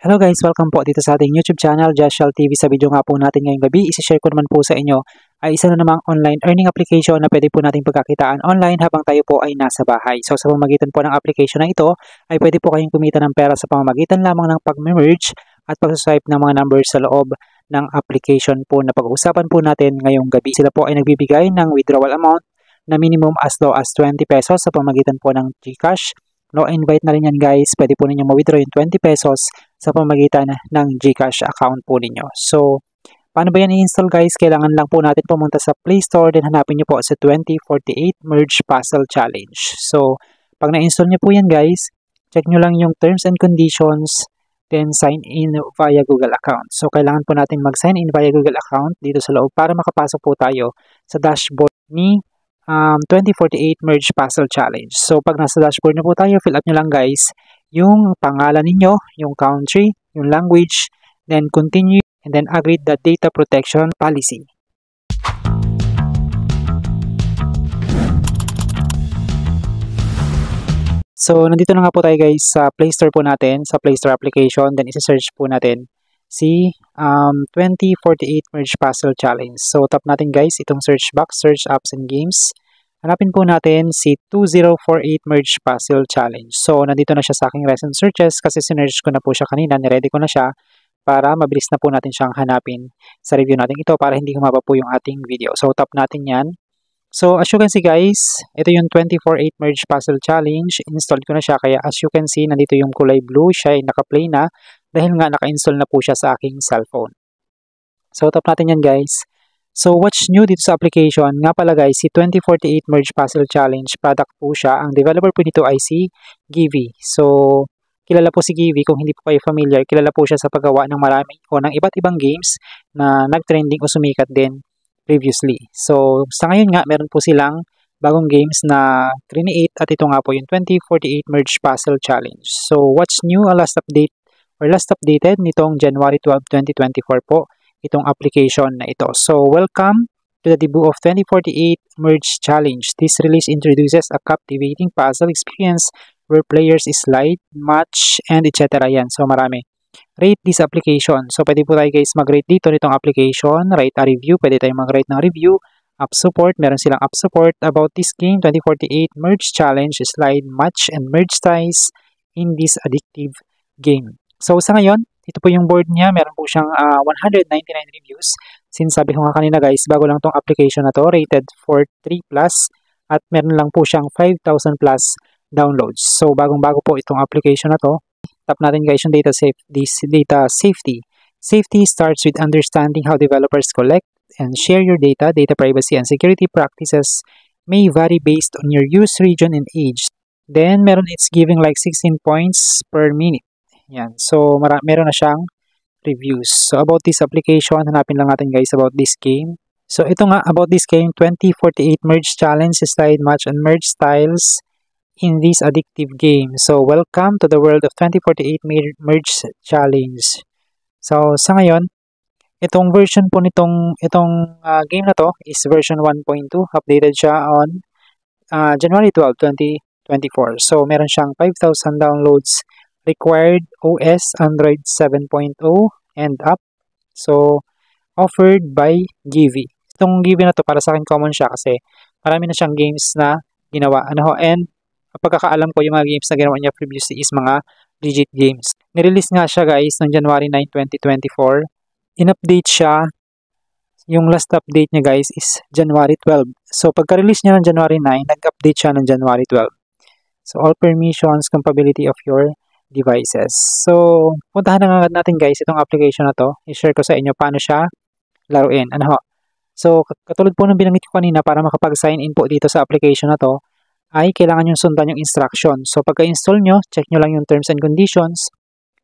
Hello guys, welcome po dito sa ating YouTube channel, Joshal TV. Sa video nga po natin ngayong gabi, isi-share ko naman po sa inyo ay isa na namang online earning application na pwede po nating pagkakitaan online habang tayo po ay nasa bahay. So sa pamamagitan po ng application na ito, ay pwede po kayong kumita ng pera sa pamamagitan lamang ng pag-merge at pag-swipe ng mga numbers sa loob ng application po na pag-uusapan po natin ngayong gabi. Sila po ay nagbibigay ng withdrawal amount na minimum as low as 20 pesos sa pamamagitan po ng GCash. No invite na rin yan guys, pwede po ninyo ma-withdraw yung 20 pesos sa pamamagitan ng GCash account po ninyo. So, paano ba yan i-install guys? Kailangan lang po natin pumunta sa Play Store, then hanapin nyo po sa 2048 Merge Puzzle Challenge. So, pag na-install nyo po yan guys, check nyo lang yung terms and conditions, then sign in via Google account. So, kailangan po natin mag-sign in via Google account dito sa loob para makapasok po tayo sa dashboard ni 2048 Merge Puzzle Challenge. So, pag nasa dashboard na po tayo, fill up nyo lang guys yung pangalan ninyo, yung country, yung language, then continue, and then agree the data protection policy. So, nandito na nga po tayo guys sa Play Store po natin, sa Play Store application, then isi-search po natin si 2048 Merge Puzzle Challenge. So, tap natin guys itong search box, search apps and games. Hanapin po natin si 2048 Merge Puzzle Challenge. So, nandito na siya sa aking recent searches kasi sinerge ko na po siya kanina, niready ko na siya para mabilis na po natin siyang hanapin sa review natin ito para hindi humaba po yung ating video. So, tap natin yan. So, as you can see guys, ito yung 2048 Merge Puzzle Challenge. Installed ko na siya kaya as you can see, nandito yung kulay blue. Siya ay naka-play na dahil nga naka-install na po siya sa aking cellphone. So, tap natin yan guys. So, what's new dito sa application? Nga pala guys, si 2048 Merge Puzzle Challenge product po siya. Ang developer po dito ay si Givi. So, kilala po si Givi. Kung hindi po kayo familiar, kilala po siya sa paggawa ng marami o ng iba't ibang games na nag-trending o sumikat din previously. So, sa ngayon nga, meron po silang bagong games na create at ito nga po yung 2048 Merge Puzzle Challenge. So, what's new? Last updated nitong January 12, 2024 po itong application na ito. So, welcome to the debut of 2048 Merge Challenge. This release introduces a captivating puzzle experience where players slide, match, and etc. Yan. So, marami. Rate this application. So, pwede po tayo guys mag-rate dito nitong application. Write a review. Pwede tayo mag-rate ng review. App support. Meron silang app support about this game. 2048 Merge Challenge, slide, match, and merge ties in this addictive game. So, sa ngayon, ito po yung board niya. Meron po siyang 199 reviews. Since sabi ko nga kanina guys, bago lang tong application na to, rated for 3+, at meron lang po siyang 5,000 plus downloads. So, bagong-bago po itong application na to. Tap natin guys yung data safety. Safety starts with understanding how developers collect and share your data. Data privacy and security practices may vary based on your use region and age. Then, it's giving like 16 points per minute. Yan. So, meron na siyang reviews. So, about this application, hanapin lang natin guys about this game. So, ito nga about this game, 2048 Merge Challenge, slide, match, and merge styles in this addictive game. So, welcome to the world of 2048 Merge Challenge. So, sa ngayon, itong version po itong game na to is version 1.2. Updated siya on January 12, 2024. So, meron siyang 5,000 downloads. Required OS Android 7.0 and up. So, offered by Givi. Itong Givi na to para sa akin common siya kasi marami na siyang games na ginawa. And pagkakaalam ko yung mga games na ginawa niya previously is mga legit games. Nirelease nga siya guys noong January 9, 2024. In-update siya. Yung last update niya guys is January 12. So, pagka-release niya ng January 9, nag-update siya ng January 12. So, all permissions, compatibility of your devices. So, puntahan na nga natin guys itong application na to. I-share ko sa inyo paano siya laruin. So, katulad po ng binanggit ko kanina, para makapag-sign in po dito sa application na to, ay kailangan yung sundan yung instruction. So, pagka-install nyo, check nyo lang yung terms and conditions,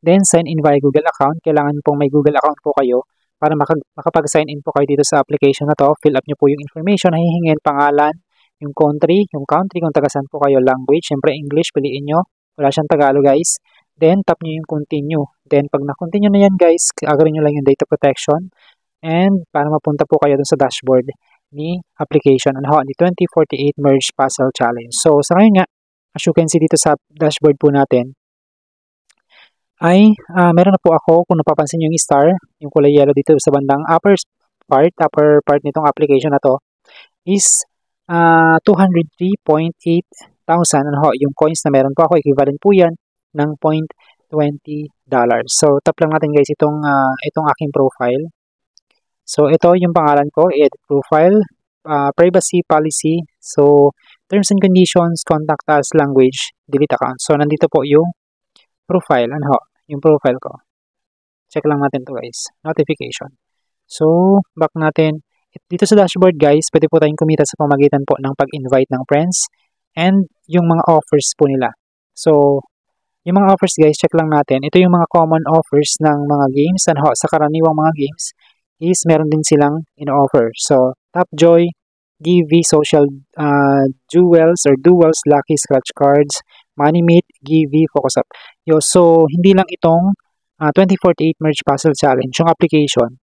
then sign in via Google account. Kailangan pong may Google account po kayo para makapag-sign in po kayo dito sa application na to. Fill up nyo po yung information na hihingin, pangalan, yung country, kung taga-saan po kayo, language, syempre English, piliin nyo. Wala siyang Tagalog guys. Then, tap nyo yung continue. Then, pag na-continue na yan guys, agree nyo lang yung data protection. And, para mapunta po kayo dun sa dashboard ni application. Ni 2048 Merge Puzzle Challenge. So, sa ngayon nga, as you can see dito sa dashboard po natin, ay meron na po ako, kung napapansin nyo yung star, yung kulay yellow dito sa bandang upper part nitong application na to is 203.8 thousand ano ho, yung coins na meron po ako, equivalent po yan ng $0.20. So tap lang natin guys itong aking profile. So ito yung pangalan ko, edit profile, privacy policy, so terms and conditions, contact us, language, delete account. So nandito po yung profile, ano ho, yung profile ko. Check lang natin to guys, notification. So back natin, dito sa dashboard guys, pwede po tayong kumita sa pamagitan po ng pag-invite ng friends and yung mga offers po nila. So yung mga offers guys, check lang natin. Ito yung mga common offers ng mga games. Ano ho, sa karaniwang mga games is meron din silang in-offer. So, Tapjoy, GV, Social Jewels or Duels, Lucky Scratch Cards, Moneymate, GV, Focus Up. So, hindi lang itong 2048 Merge Puzzle Challenge, yung application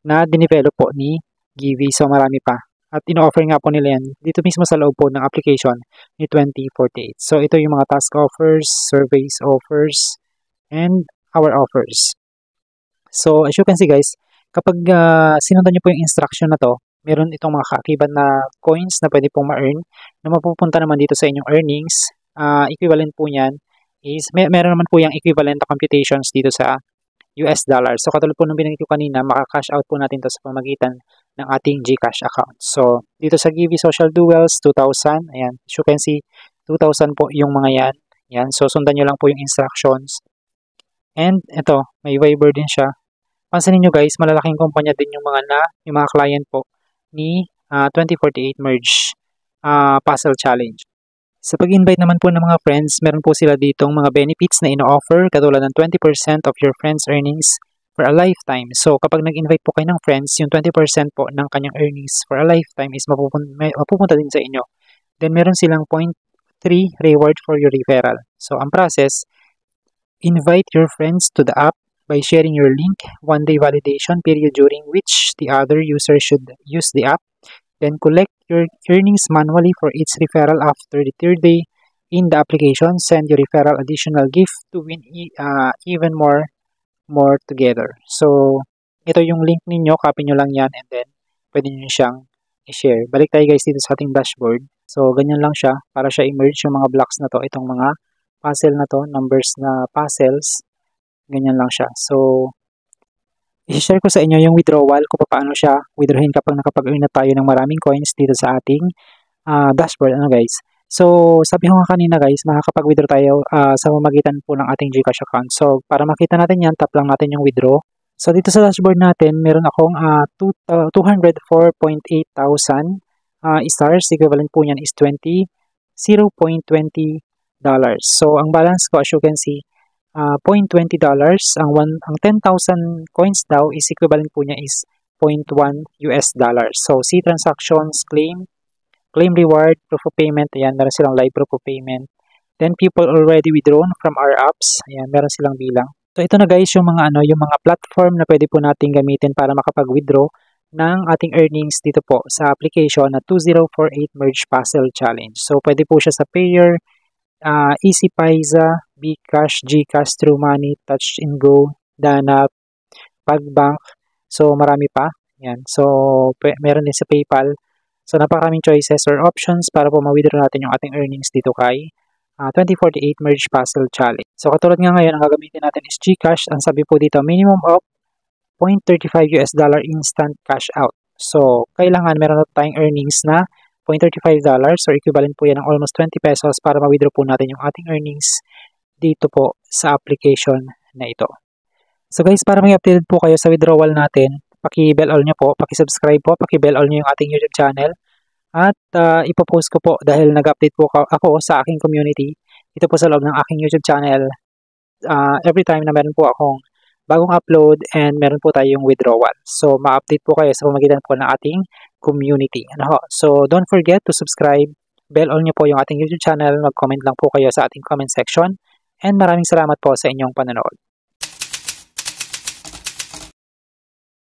na dinevelop po ni GV. So, marami pa. At in-offer nga po nila yan dito mismo sa loob po ng application ni 2048. So, ito yung mga task offers, surveys offers, and our offers. So, as you can see guys, kapag sinundan nyo po yung instruction na to, meron itong mga kaakibat na coins na pwede pong ma-earn na mapupunta naman dito sa inyong earnings. Equivalent po niyan is, meron naman po yung equivalent na computations dito sa US dollar. So, katulad po nung binanggit ko kanina, maka-cash out po natin to sa pamagitan ng ating GCash account. So, dito sa GV Social Duels, 2,000. Ayan, as you can see, 2,000 po yung mga yan. Ayan, so sundan nyo lang po yung instructions. And ito, may Viber din siya. Pansinin nyo guys, malalaking kumpanya din yung mga client po ni 2048 Merge Puzzle Challenge. Sa pag-invite naman po ng mga friends, meron po sila ditong mga benefits na ino-offer katulad ng 20% of your friends' earnings for a lifetime. So, kapag nag-invite po kayo ng friends, yung 20% po ng kanyang earnings for a lifetime is mapupunta din sa inyo. Then, meron silang 0.3 reward for your referral. So, ang process, invite your friends to the app by sharing your link, one-day validation period during which the other user should use the app. Then collect your earnings manually for each referral after the third day in the application. Send your referral additional gift to win even more together. So, ito yung link ninyo. Copy nyo lang yan and then pwede nyo siyang i-share. Balik tayo guys dito sa ating dashboard. So, ganyan lang siya. Para siya i-merge yung mga blocks na to. Itong mga puzzle na to, numbers na puzzles. Ganyan lang siya. So, i-share ko sa inyo yung withdrawal kung paano siya withdrawin kapag nakapag-earn na tayo ng maraming coins dito sa ating dashboard. Ano guys? So, sabi ko nga kanina guys, makakapag-withdraw tayo sa pamamagitan po ng ating GCash account. So, para makita natin yan, tap lang natin yung withdraw. So, dito sa dashboard natin, meron akong 204.8 thousand stars. Equivalent po niyan is $0.20. So, ang balance ko as you can see, $0.20. Ang 10,000 coins daw is equivalent po niya is $0.1 US. So, see transactions, claim reward, proof of payment. Ayan, meron silang live proof of payment. Then, people already withdrawn from our apps. Ayan, meron silang bilang. So, ito na guys, yung mga platform na pwede po natin gamitin para makapag-withdraw ng ating earnings dito po sa application na 2048 Merge Puzzle Challenge. So, pwede po siya sa Payer, EasyPaiza, Bcash, GCash, TrueMoney, Touch and Go, Dana, PagBank. So, marami pa. Yan. So, meron din sa PayPal. So, napakaraming choices or options para po ma-withdraw natin yung ating earnings dito kay 2048 Merge Puzzle Challenge. So, katulad nga ngayon, ang gagamitin natin is GCash. Ang sabi po dito, minimum of $0.35 instant cash out. So, kailangan meron na tayong earnings na $0.35 or equivalent po yan ng almost 20 pesos para ma-withdraw po natin yung ating earnings dito po sa application na ito. So guys, para may updated po kayo sa withdrawal natin, paki-bell all nyo po, paki-subscribe po, paki-bell all nyo yung ating YouTube channel at ipopost ko po dahil nag-update po ako sa aking community dito po sa loob ng aking YouTube channel every time na meron po akong bagong upload and meron po tayong withdrawal. So, ma-update po kayo sa pamagitan po ng ating community. So, don't forget to subscribe, bell all nyo po yung ating YouTube channel, mag-comment lang po kayo sa ating comment section, and maraming salamat po sa inyong panonood.